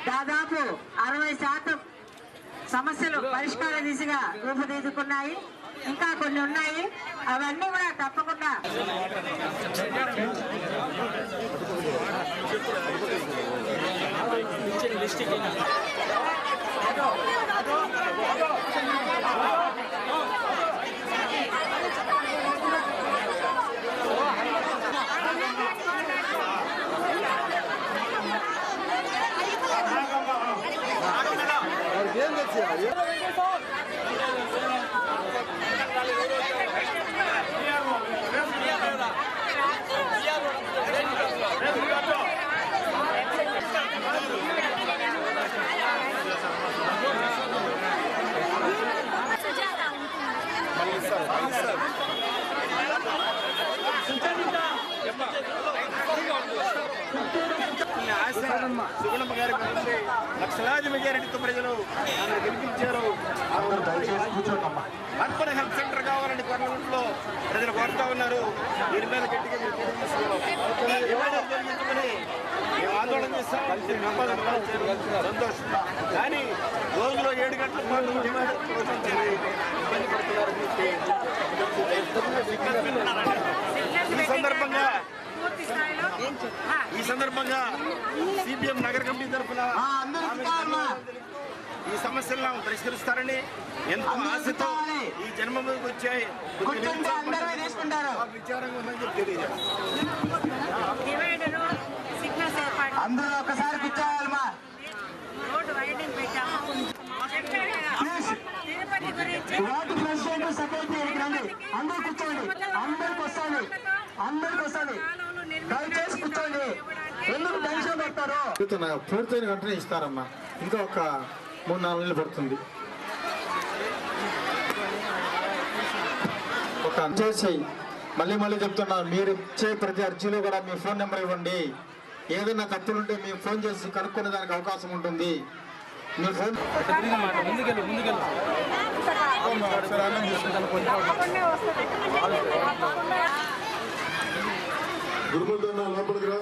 దాదాపు 60% సమస్యలు పరిష్కార దిశగా రూపుదిద్దుకున్నాయి. ఇంకా కొన్ని ఉన్నాయి, అవన్నీ కూడా తప్పకుండా సుగుణమ్మ గారి గురించి లక్షలాది మెజారిటీతో ప్రజలు గెలిపించారు. అర్బన్ హెల్త్ సెంటర్ కావాలని పార్లమెంట్లో ప్రజలు కోరుతా ఉన్నారు. దీని మీద గట్టిగా జరిగించుకుని మేము ఆందోళన చేస్తాం. సంతోషం. కానీ రోజులో 7 గంటల పాటు ఇబ్బంది పడుతున్నారు. ఈ సందర్భంగా సిపిఎం నగర కమిటీ తరఫున ఈ సమస్యలను పరిష్కరిస్తారని ఎంతో ఆశతో ఈ జన్మభూమికి వచ్చాయి. విచారంగా ఉందని చెప్పి అందరూ ఒకసారి కూర్చోవాలమ్మా. వార్డు ప్రెసిడెంట్ సెక్రటరీ రండి, అందరూ కూర్చోండి. అందరికి వస్తాను దయచేసి కూర్చోండి. ఎందుకు టెన్షన్ పడతారు? పూర్తయిన వెంటనే ఇస్తారమ్మా. ఇంకా ఒక 3-4 నెలలు పడుతుంది. ఒక చేసి మళ్ళీ చెప్తున్నా, మీరు ఇచ్చే ప్రతి అర్జీలో కూడా మీ ఫోన్ నెంబర్ ఇవ్వండి. ఏదైనా తప్పులుంటే మేము ఫోన్ చేసి కనుక్కునే దానికి అవకాశం ఉంటుంది. మీ ఫోన్ గురుమూర్తన్న లోపలికి రా.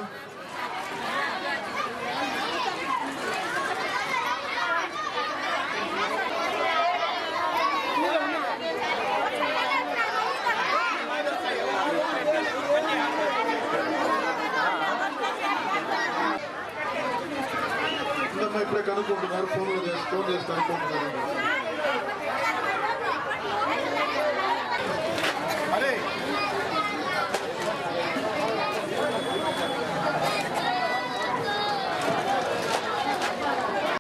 ఇప్పుడే కనుక్కుంటున్నారు. ఫోన్ చేస్తాను అనుకుంటున్నారు.